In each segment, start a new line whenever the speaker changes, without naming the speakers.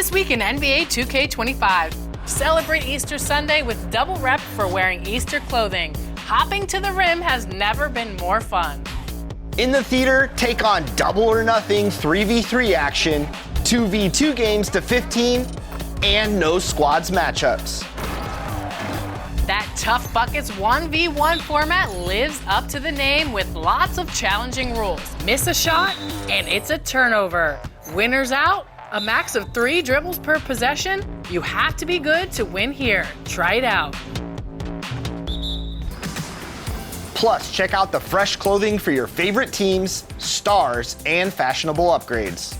This week in NBA 2K25. Celebrate Easter Sunday with double rep for wearing Easter clothing. Hopping to the rim has never been more fun.
In the theater, take on double or nothing 3v3 action, 2v2 games to 15, and no squads matchups.
That Tough Buckets 1v1 format lives up to the name with lots of challenging rules. Miss a shot, and it's a turnover. Winners out, a max of 3 dribbles per possession. You have to be good to win here. Try it out.
Plus, check out the fresh clothing for your favorite teams, stars, and fashionable upgrades.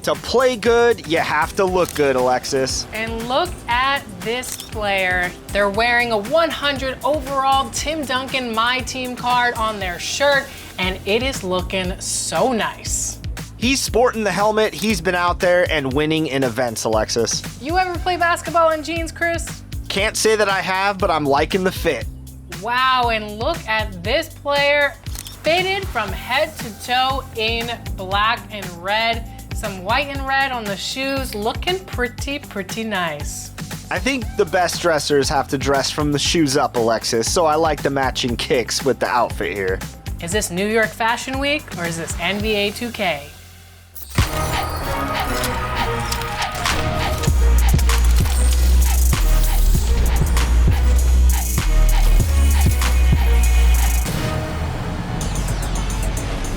To play good, you have to look good, Alexis.
And look at this player. They're wearing a 100 overall Tim Duncan My Team card on their shirt, and it is looking so nice.
He's sporting the helmet, he's been out there and winning in events, Alexis.
You ever play basketball in jeans, Chris?
Can't say that I have, but I'm liking the fit.
Wow, and look at this player, fitted from head to toe in black and red. Some white and red on the shoes, looking pretty nice.
I think the best dressers have to dress from the shoes up, Alexis, so I like the matching kicks with the outfit here.
Is this New York Fashion Week or is this NBA 2K?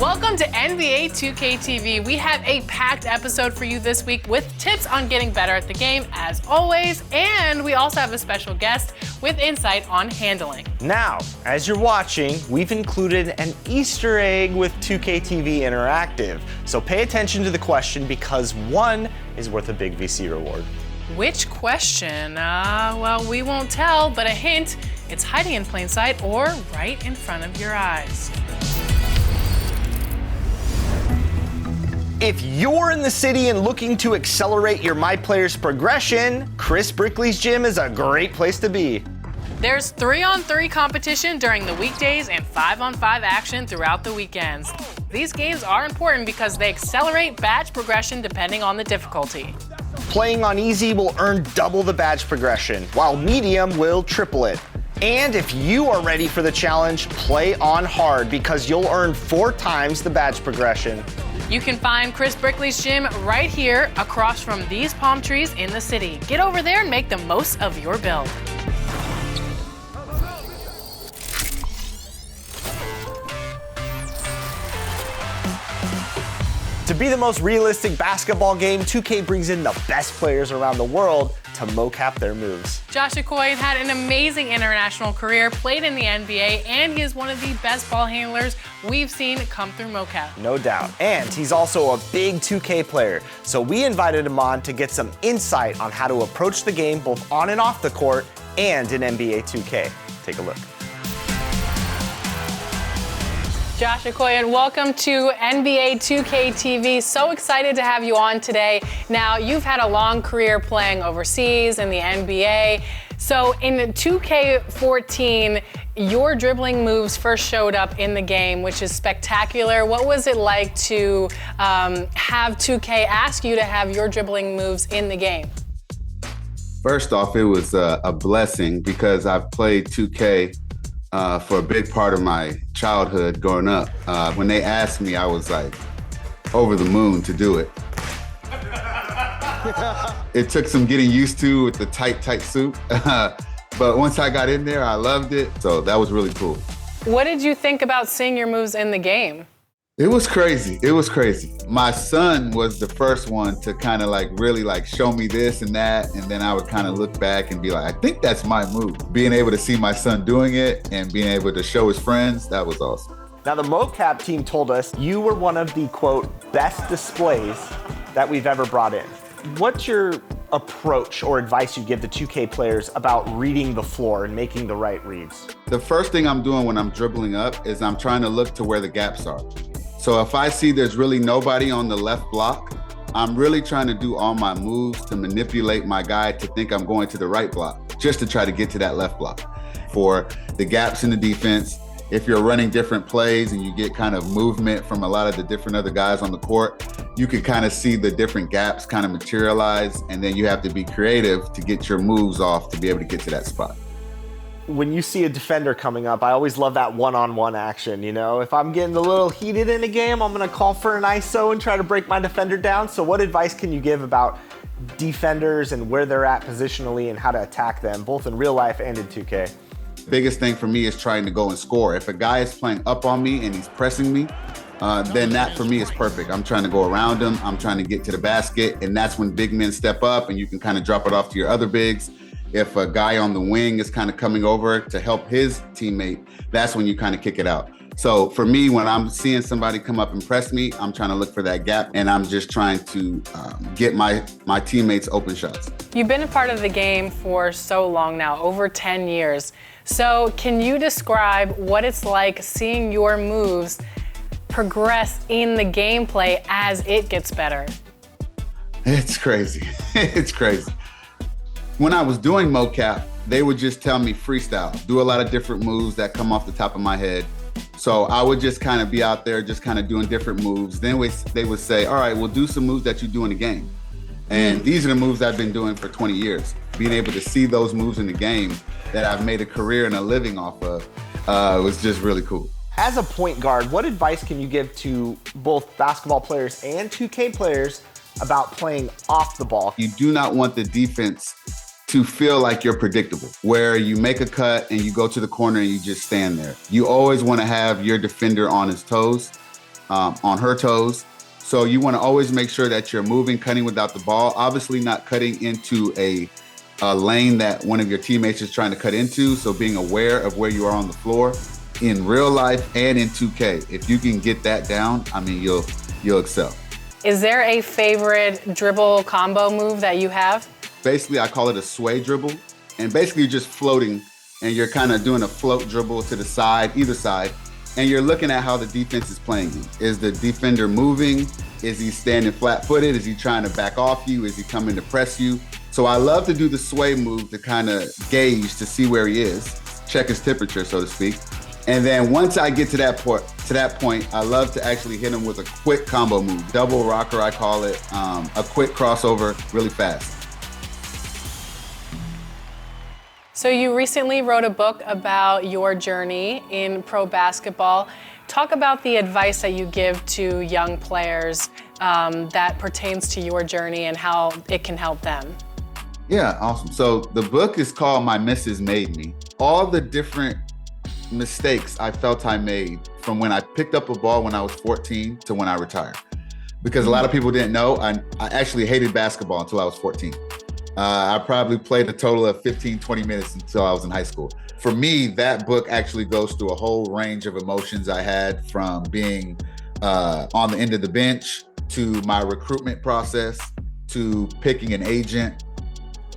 Welcome to NBA 2K TV. We have a packed episode for you this week with tips on getting better at the game, as always, and we also have a special guest with insight on handling.
Now, as you're watching, we've included an Easter egg with 2K TV Interactive. So pay attention to the question because one is worth a big VC reward.
Which question? Well, we won't tell, but a hint, it's hiding in plain sight or right in front of your eyes.
If you're in the city and looking to accelerate your My Players progression, Chris Brickley's gym is a great place to be.
There's 3-on-3 competition during the weekdays and 5-on-5 action throughout the weekends. These games are important because they accelerate badge progression depending on the difficulty.
Playing on easy will earn double the badge progression, while medium will triple it. And if you are ready for the challenge, play on hard because you'll earn 4 times the badge progression.
You can find Chris Brickley's gym right here across from these palm trees in the city. Get over there and make the most of your build.
To be the most realistic basketball game, 2K brings in the best players around the world to mocap their moves.
Josh Akognon had an amazing international career, played in the NBA, and he is one of the best ball handlers we've seen come through mocap.
No doubt. And he's also a big 2K player, so we invited him on to get some insight on how to approach the game both on and off the court and in NBA 2K. Take a look.
Josh Akognon, welcome to NBA 2K TV. So excited to have you on today. Now, you've had a long career playing overseas in the NBA. So in 2K14, your dribbling moves first showed up in the game, which is spectacular. What was it like to have 2K ask you to have your dribbling moves in the game?
First off, it was a blessing because I've played 2K for a big part of my childhood growing up. When they asked me, I was like over the moon to do it. It took some getting used to with the tight suit. But once I got in there, I loved it. So that was really cool.
What did you think about seeing your moves in the game?
It was crazy. It was crazy. My son was the first one to kind of really show me this and that. And then I would kind of look back and be like, I think that's my move. Being able to see my son doing it and being able to show his friends, that was awesome.
Now the mocap team told us you were one of the, quote, best displays that we've ever brought in. What's your approach or advice you give the 2K players about reading the floor and making the right reads?
The first thing I'm doing when I'm dribbling up is I'm trying to look to where the gaps are. So if I see there's really nobody on the left block, I'm really trying to do all my moves to manipulate my guy to think I'm going to the right block, just to try to get to that left block. For the gaps in the defense, if you're running different plays and you get kind of movement from a lot of the different other guys on the court, you can kind of see the different gaps kind of materialize, and then you have to be creative to get your moves off to be able to get to that spot.
When you see a defender coming up, I always love that one-on-one action, you know? If I'm getting a little heated in a game, I'm gonna call for an ISO and try to break my defender down. So what advice can you give about defenders and where they're at positionally and how to attack them, both in real life and in 2K?
Biggest thing for me is trying to go and score. If a guy is playing up on me and he's pressing me, then that for me is perfect. I'm trying to go around him. I'm trying to get to the basket. And that's when big men step up and you can kind of drop it off to your other bigs. If a guy on the wing is kind of coming over to help his teammate, that's when you kind of kick it out. So for me, when I'm seeing somebody come up and press me, I'm trying to look for that gap, and I'm just trying to get my teammates open shots.
You've been a part of the game for so long now, over 10 years. So can you describe what it's like seeing your moves progress in the gameplay as it gets better?
It's crazy. It's crazy. When I was doing mocap, they would just tell me freestyle, do a lot of different moves that come off the top of my head. So I would just kind of be out there just kind of doing different moves. Then they would say, all right, we'll do some moves that you do in the game. And these are the moves I've been doing for 20 years. Being able to see those moves in the game that I've made a career and a living off of was just really cool.
As a point guard, what advice can you give to both basketball players and 2K players about playing off the ball?
You do not want the defense to feel like you're predictable, where you make a cut and you go to the corner and you just stand there. You always want to have your defender on his toes, on her toes. So you want to always make sure that you're moving, cutting without the ball, obviously not cutting into a lane that one of your teammates is trying to cut into. So being aware of where you are on the floor in real life and in 2K. If you can get that down, I mean, you'll excel.
Is there a favorite dribble combo move that you have?
Basically, I call it a sway dribble. And basically, you're just floating and you're kind of doing a float dribble to the side, either side. And you're looking at how the defense is playing you. Is the defender moving? Is he standing flat-footed? Is he trying to back off you? Is he coming to press you? So I love to do the sway move to kind of gauge to see where he is, check his temperature, so to speak. And then once I get to that point, I love to actually hit him with a quick combo move, double rocker, I call it, a quick crossover, really fast.
So you recently wrote a book about your journey in pro basketball. Talk about the advice that you give to young players that pertains to your journey and how it can help them.
Yeah, awesome. So the book is called My Misses Made Me. All the different mistakes I felt I made from when I picked up a ball when I was 14 to when I retired. Because a lot of people didn't know, I actually hated basketball until I was 14. I probably played a total of 15, 20 minutes until I was in high school. For me, that book actually goes through a whole range of emotions I had, from being on the end of the bench, to my recruitment process, to picking an agent,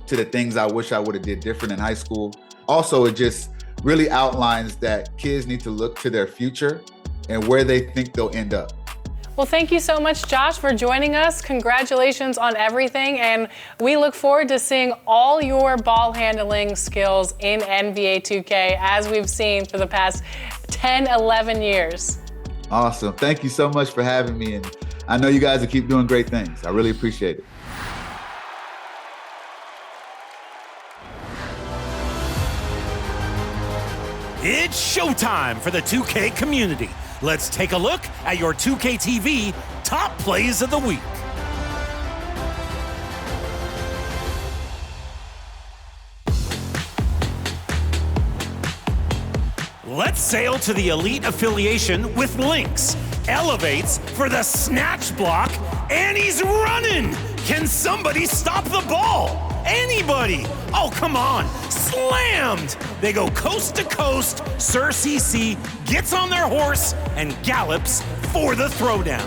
to the things I wish I would have did different in high school. Also, it just really outlines that kids need to look to their future and where they think they'll end up.
Well, thank you so much, Josh, for joining us. Congratulations on everything, and we look forward to seeing all your ball handling skills in NBA 2K, as we've seen for the past 10, 11 years.
Awesome. Thank you so much for having me, and I know you guys will keep doing great things. I really appreciate it.
It's showtime for the 2K community. Let's take a look at your 2K TV top plays of the week. Let's sail to the elite affiliation with Lynx. Elevates for the snatch block, and he's running. Can somebody stop the ball? Anybody? Oh, come on. Slammed. They go coast to coast. Sir CC gets on their horse and gallops for the throwdown.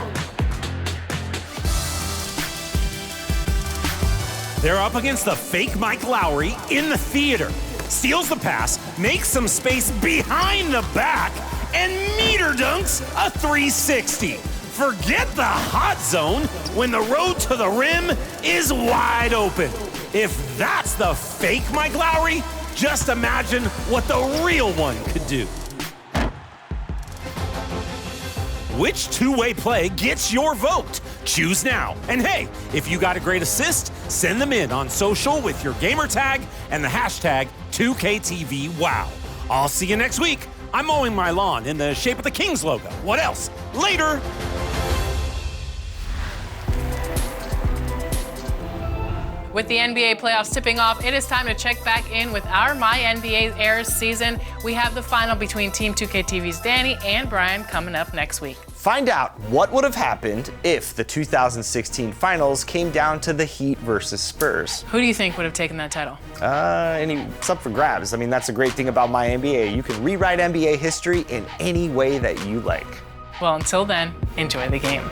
They're up against the fake Mike Lowry in the theater. Steals the pass, makes some space behind the back, and meter dunks a 360. Forget the hot zone when the road to the rim is wide open. If that's the fake Mike Lowry, just imagine what the real one could do. Which two-way play gets your vote? Choose now. And hey, if you got a great assist, send them in on social with your gamer tag and the hashtag 2KTVWow. I'll see you next week. I'm mowing my lawn in the shape of the Kings logo. What else? Later.
With the NBA playoffs tipping off, it is time to check back in with our My NBA Airs season. We have the final between Team 2KTV's Danny and Brian coming up next week.
Find out what would have happened if the 2016 finals came down to the Heat versus Spurs.
Who do you think would have taken that title?
It's up for grabs. I mean, that's a great thing about My NBA. You can rewrite NBA history in any way that you like.
Well, until then, enjoy the game.